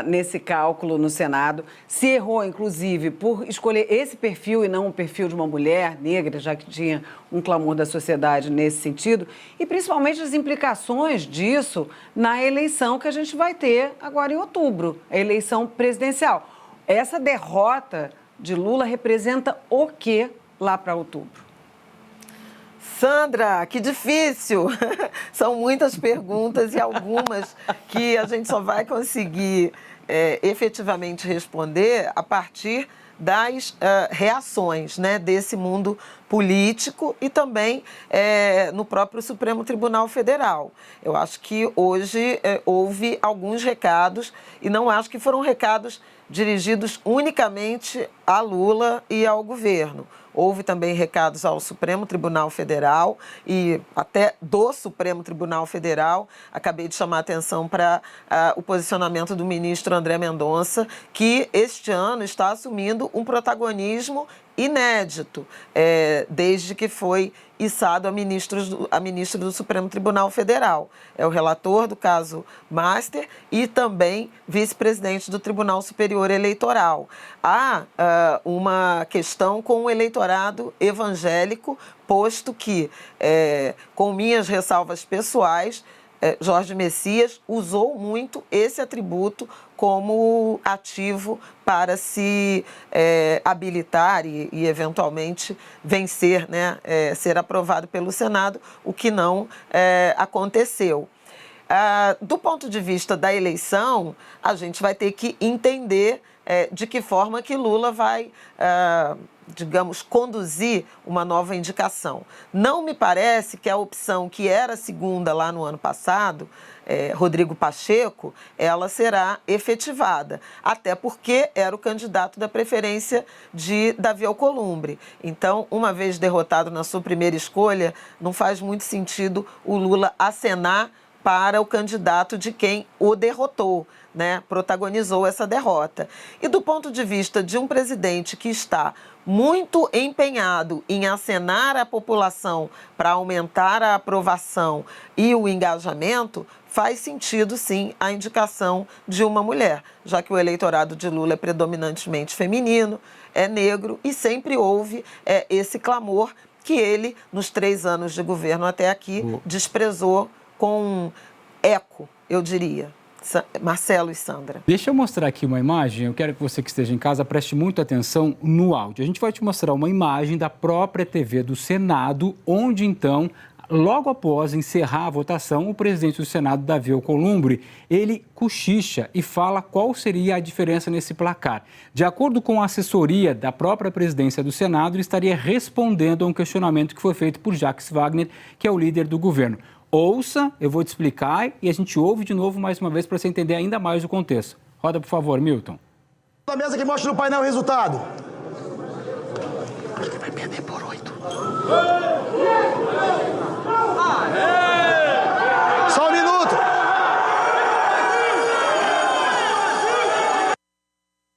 nesse cálculo no Senado? Se errou, inclusive, por escolher esse perfil e não o perfil de uma mulher negra, já que tinha um clamor da sociedade nesse sentido, e principalmente as implicações disso na eleição que a gente vai ter agora em outubro, a eleição presidencial. Essa derrota de Lula representa o quê lá para outubro? Sandra, que difícil! São muitas perguntas e algumas que a gente só vai conseguir efetivamente responder a partir das reações, né, desse mundo político e também no próprio Supremo Tribunal Federal. Eu acho que hoje houve alguns recados e não acho que foram recados dirigidos unicamente a Lula e ao governo. Houve também recados ao Supremo Tribunal Federal e até do Supremo Tribunal Federal. Acabei de chamar a atenção para o posicionamento do ministro André Mendonça, que este ano está assumindo um protagonismo inédito, desde que foi içado a ministro do Supremo Tribunal Federal. É o relator do caso Master e também vice-presidente do Tribunal Superior Eleitoral. Há uma questão com o eleitorado evangélico, posto que, com minhas ressalvas pessoais, Jorge Messias usou muito esse atributo como ativo para se habilitar e eventualmente vencer, né, ser aprovado pelo Senado, o que não aconteceu. Do ponto de vista da eleição, a gente vai ter que entender de que forma que Lula vai, digamos, conduzir uma nova indicação. Não me parece que a opção que era segunda lá no ano passado, Rodrigo Pacheco, ela será efetivada, até porque era o candidato da preferência de Davi Alcolumbre. Então, uma vez derrotado na sua primeira escolha, não faz muito sentido o Lula acenar para o candidato de quem o derrotou, né? Protagonizou essa derrota. E do ponto de vista de um presidente que está muito empenhado em acenar à população para aumentar a aprovação e o engajamento, faz sentido, sim, a indicação de uma mulher, já que o eleitorado de Lula é predominantemente feminino, é negro e sempre houve esse clamor que ele, nos 3 anos de governo até aqui, desprezou com eco, eu diria. Marcelo e Sandra. Deixa eu mostrar aqui uma imagem. Eu quero que você que esteja em casa preste muita atenção no áudio. A gente vai te mostrar uma imagem da própria TV do Senado, onde então, logo após encerrar a votação, o presidente do Senado, Davi Alcolumbre, ele cochicha e fala qual seria a diferença nesse placar. De acordo com a assessoria da própria presidência do Senado, ele estaria respondendo a um questionamento que foi feito por Jacques Wagner, que é o líder do governo. Ouça, eu vou te explicar e a gente ouve de novo mais uma vez para você entender ainda mais o contexto. Roda, por favor, Milton. A mesa que mostra no painel o resultado. Ele vai perder por 8. Só um minuto.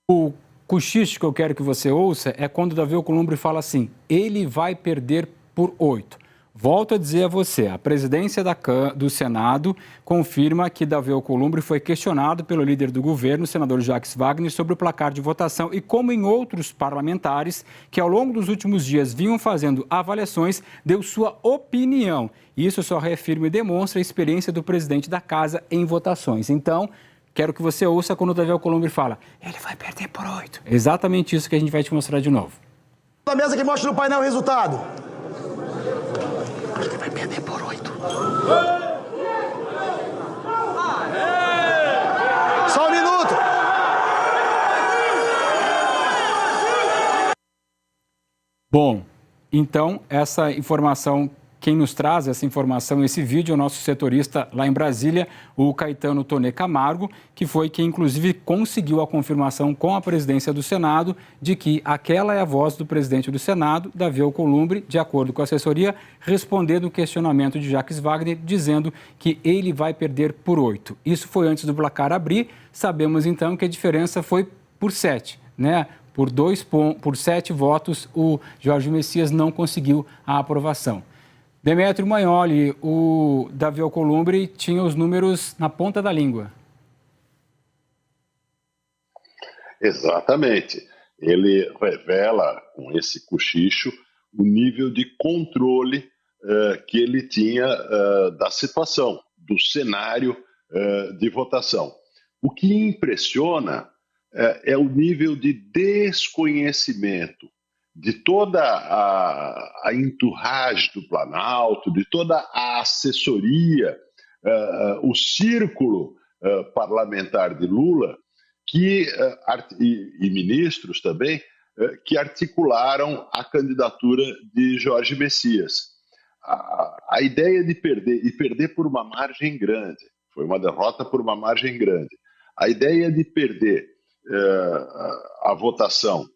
O cochicho que eu quero que você ouça é quando Davi Alcolumbre fala assim, ele vai perder por 8. Volto a dizer a você, a presidência do Senado confirma que Davi Alcolumbre foi questionado pelo líder do governo, o senador Jacques Wagner, sobre o placar de votação e como em outros parlamentares que ao longo dos últimos dias vinham fazendo avaliações, deu sua opinião. Isso só reafirma e demonstra a experiência do presidente da casa em votações. Então, quero que você ouça quando o Davi Alcolumbre fala, ele vai perder por 8. Exatamente isso que a gente vai te mostrar de novo. A mesa que mostra no painel o resultado. Ele vai perder por 8. Só um minuto. Bom, então essa informação, quem nos traz essa informação, esse vídeo, é o nosso setorista lá em Brasília, o Caetano Tonê Camargo, que foi quem inclusive conseguiu a confirmação com a presidência do Senado de que aquela é a voz do presidente do Senado, Davi Alcolumbre, de acordo com a assessoria, respondendo o questionamento de Jacques Wagner, dizendo que ele vai perder por 8. Isso foi antes do placar abrir, sabemos então que a diferença foi por 7, né? Por 7 votos, o Jorge Messias não conseguiu a aprovação. Demétrio Magnoli, o Davi Alcolumbre tinha os números na ponta da língua. Exatamente. Ele revela, com esse cochicho, o nível de controle que ele tinha da situação, do cenário de votação. O que impressiona é o nível de desconhecimento de toda a entourage do Planalto, de toda a assessoria, o círculo parlamentar de Lula, e ministros também, que articularam a candidatura de Jorge Messias. A ideia de perder, e perder por uma margem grande, foi uma derrota por uma margem grande, a ideia de perder a votação.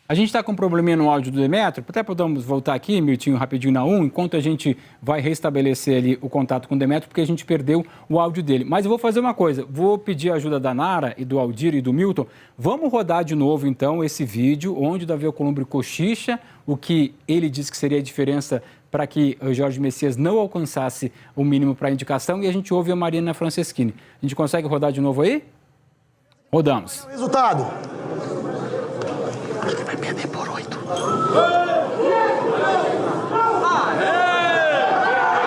A gente está com um probleminha no áudio do Demétrio, até podemos voltar aqui, Miltinho, rapidinho na 1, enquanto a gente vai restabelecer ali o contato com o Demétrio, porque a gente perdeu o áudio dele. Mas eu vou fazer uma coisa, vou pedir a ajuda da Nara e do Aldir e do Milton. Vamos rodar de novo, então, esse vídeo onde o Davi Alcolumbre cochicha, o que ele disse que seria a diferença para que o Jorge Messias não alcançasse o mínimo para a indicação, e a gente ouve a Marina Franceschini. A gente consegue rodar de novo aí? Rodamos. Resultado. Ele vai perder por 8.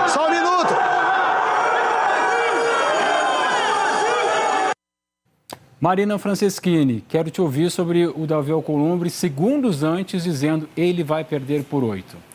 Só um minuto. Marina Franceschini, quero te ouvir sobre o Davi Alcolumbre, segundos antes, dizendo ele vai perder por 8.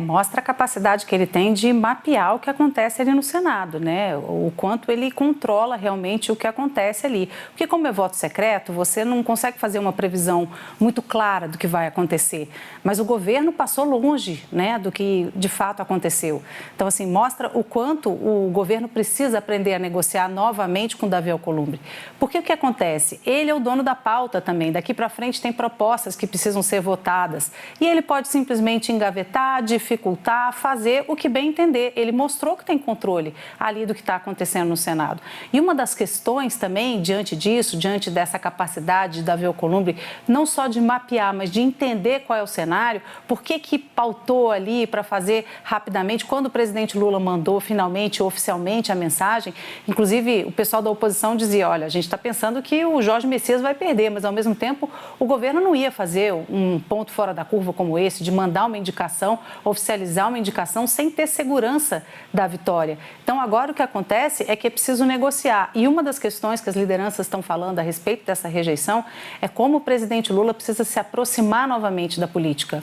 Mostra a capacidade que ele tem de mapear o que acontece ali no Senado, né? O quanto ele controla realmente o que acontece ali. Porque como é voto secreto, você não consegue fazer uma previsão muito clara do que vai acontecer. Mas o governo passou longe, né, do que de fato aconteceu. Então, assim, mostra o quanto o governo precisa aprender a negociar novamente com o Davi Alcolumbre. Porque o que acontece? Ele é o dono da pauta também. Daqui para frente tem propostas que precisam ser votadas. E ele pode simplesmente engavetar, dificultar, fazer o que bem entender. Ele mostrou que tem controle ali do que está acontecendo no Senado. E uma das questões também, diante disso, diante dessa capacidade de Davi Alcolumbre, não só de mapear, mas de entender qual é o cenário, por que pautou ali para fazer rapidamente, quando o presidente Lula mandou finalmente, oficialmente, a mensagem, inclusive o pessoal da oposição dizia, olha, a gente está pensando que o Jorge Messias vai perder, mas ao mesmo tempo o governo não ia fazer um ponto fora da curva como esse, de mandar uma indicação, oficializar uma indicação sem ter segurança da vitória. Então, agora o que acontece é que é preciso negociar. E uma das questões que as lideranças estão falando a respeito dessa rejeição é como o presidente Lula precisa se aproximar novamente da política.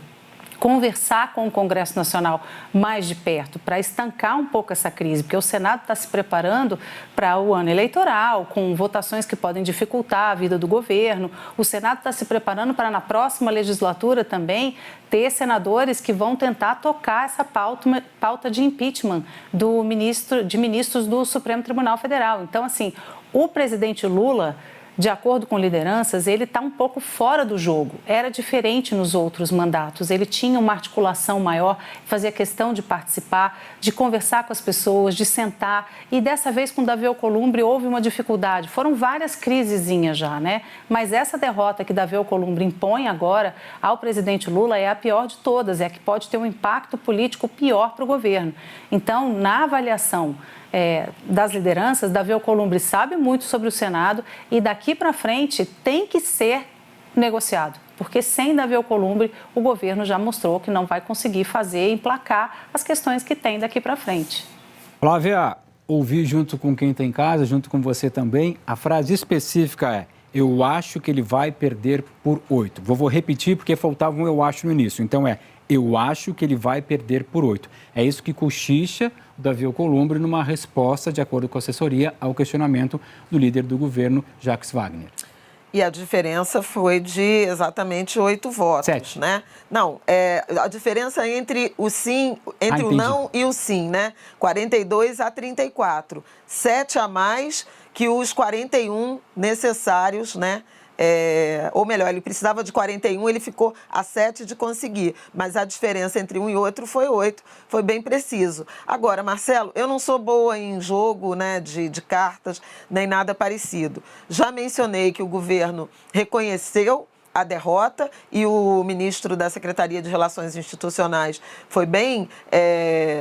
Conversar com o Congresso Nacional mais de perto, para estancar um pouco essa crise, porque o Senado está se preparando para o ano eleitoral, com votações que podem dificultar a vida do governo. O Senado está se preparando para, na próxima legislatura também, ter senadores que vão tentar tocar essa pauta de impeachment de ministros do Supremo Tribunal Federal. Então, assim, o presidente Lula, de acordo com lideranças, ele está um pouco fora do jogo. Era diferente nos outros mandatos. Ele tinha uma articulação maior, fazia questão de participar, de conversar com as pessoas, de sentar. E dessa vez, com o Davi Alcolumbre, houve uma dificuldade. Foram várias crisezinhas já, né? Mas essa derrota que Davi Alcolumbre impõe agora ao presidente Lula é a pior de todas. É a que pode ter um impacto político pior para o governo. Então, na avaliação das lideranças, Davi Alcolumbre sabe muito sobre o Senado e daqui para frente tem que ser negociado, porque sem Davi Alcolumbre o governo já mostrou que não vai conseguir fazer e emplacar as questões que tem daqui para frente. Flávia, ouvi junto com quem está em casa, junto com você também, a frase específica é: eu acho que ele vai perder por 8. Vou repetir porque faltava um eu acho no início, então eu acho que ele vai perder por 8. É isso que cochicha o Davi Alcolumbre numa resposta, de acordo com a assessoria, ao questionamento do líder do governo, Jacques Wagner. E a diferença foi de exatamente 8 votos, 7. Né? Não, a diferença entre o sim, entre o não e o sim, né? 42 a 34. 7 a mais que os 41 necessários, né? Ou melhor, ele precisava de 41, ele ficou a 7 de conseguir. Mas a diferença entre um e outro foi 8, foi bem preciso. Agora, Marcelo, eu não sou boa em jogo, né, de cartas, nem nada parecido. Já mencionei que o governo reconheceu a derrota e o ministro da Secretaria de Relações Institucionais foi bem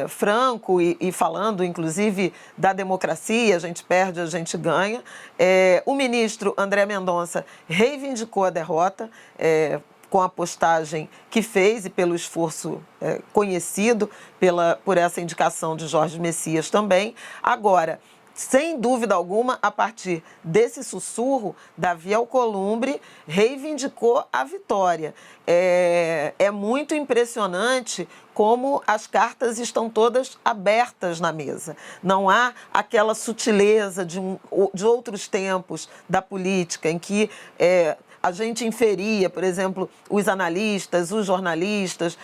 franco e falando, inclusive, da democracia, a gente perde, a gente ganha. O ministro André Mendonça reivindicou a derrota com a postagem que fez e pelo esforço conhecido por essa indicação de Jorge Messias também. Agora, sem dúvida alguma, a partir desse sussurro, Davi Alcolumbre reivindicou a vitória. É muito impressionante como as cartas estão todas abertas na mesa. Não há aquela sutileza de outros tempos da política em que a gente inferia, por exemplo, os analistas, os jornalistas,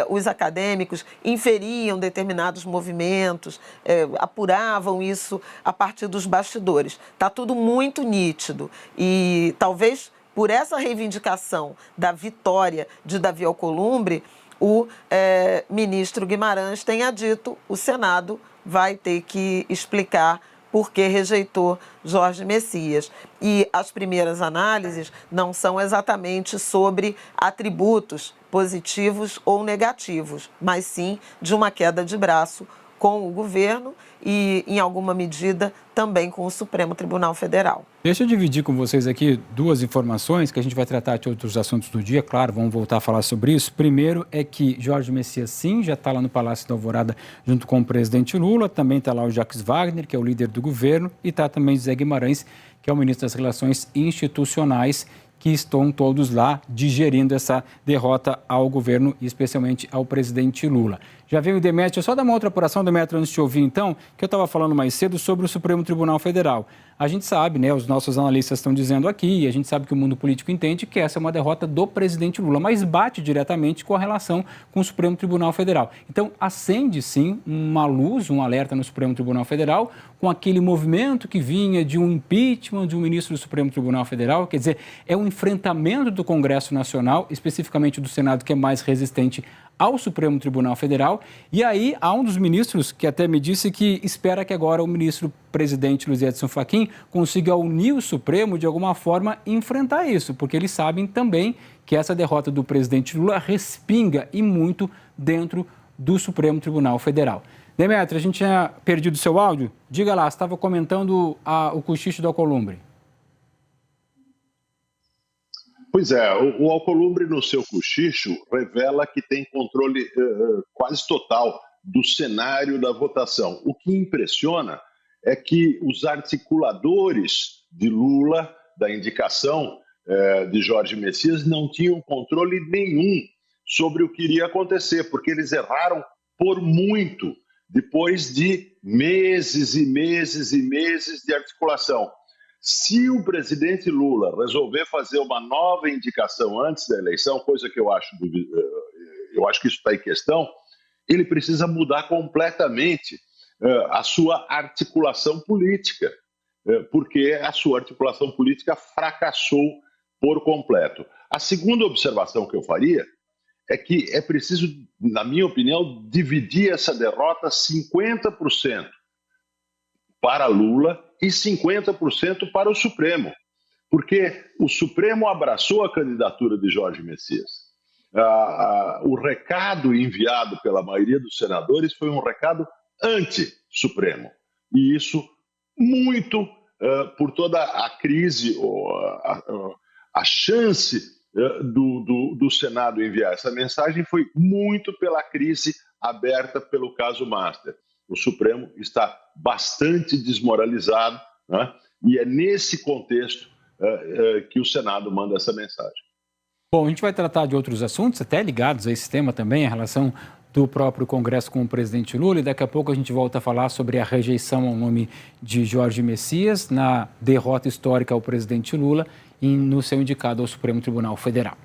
os acadêmicos inferiam determinados movimentos, apuravam isso a partir dos bastidores. Está tudo muito nítido e talvez por essa reivindicação da vitória de Davi Alcolumbre, o ministro Guimarães tenha dito: o Senado vai ter que explicar por que rejeitou Jorge Messias. E as primeiras análises não são exatamente sobre atributos positivos ou negativos, mas sim de uma queda de braço com o governo e, em alguma medida, também com o Supremo Tribunal Federal. Deixa eu dividir com vocês aqui duas informações que a gente vai tratar de outros assuntos do dia, claro, vamos voltar a falar sobre isso. Primeiro é que Jorge Messias, sim, já está lá no Palácio da Alvorada junto com o presidente Lula, também está lá o Jacques Wagner, que é o líder do governo, e está também Zé Guimarães, que que é o ministro das Relações Institucionais, que estão todos lá digerindo essa derrota ao governo e especialmente ao presidente Lula. Já veio o Demetrio, só dar uma outra apuração, Demetrio, antes de te ouvir então, que eu estava falando mais cedo sobre o Supremo Tribunal Federal. A gente sabe, né, os nossos analistas estão dizendo aqui, e a gente sabe que o mundo político entende que essa é uma derrota do presidente Lula, mas bate diretamente com a relação com o Supremo Tribunal Federal. Então, acende sim uma luz, um alerta no Supremo Tribunal Federal, com aquele movimento que vinha de um impeachment de um ministro do Supremo Tribunal Federal, quer dizer, é um enfrentamento do Congresso Nacional, especificamente do Senado, que é mais resistente ao Supremo Tribunal Federal. E aí há um dos ministros que até me disse que espera que agora o ministro-presidente Luiz Edson Fachin consiga unir o Supremo de alguma forma e enfrentar isso, porque eles sabem também que essa derrota do presidente Lula respinga e muito dentro do Supremo Tribunal Federal. Demetrio, a gente tinha perdido seu áudio. Diga lá, você estava comentando o cochicho do Alcolumbre. Pois é, o Alcolumbre, no seu cochicho, revela que tem controle quase total do cenário da votação. O que impressiona é que os articuladores de Lula, da indicação de Jorge Messias, não tinham controle nenhum sobre o que iria acontecer, porque eles erraram por muito, depois de meses e meses e meses de articulação. Se o presidente Lula resolver fazer uma nova indicação antes da eleição, coisa que eu acho que isso está em questão, ele precisa mudar completamente a sua articulação política, porque a sua articulação política fracassou por completo. A segunda observação que eu faria é que é preciso, na minha opinião, dividir essa derrota 50% para Lula e 50% para o Supremo, porque o Supremo abraçou a candidatura de Jorge Messias. O recado enviado pela maioria dos senadores foi um recado anti-Supremo, e isso muito por toda a crise, a chance do Senado enviar essa mensagem foi muito pela crise aberta pelo caso Master. O Supremo está bastante desmoralizado, né? E é nesse contexto que o Senado manda essa mensagem. Bom, a gente vai tratar de outros assuntos, até ligados a esse tema também, a relação do próprio Congresso com o presidente Lula, e daqui a pouco a gente volta a falar sobre a rejeição ao nome de Jorge Messias na derrota histórica ao presidente Lula e no seu indicado ao Supremo Tribunal Federal.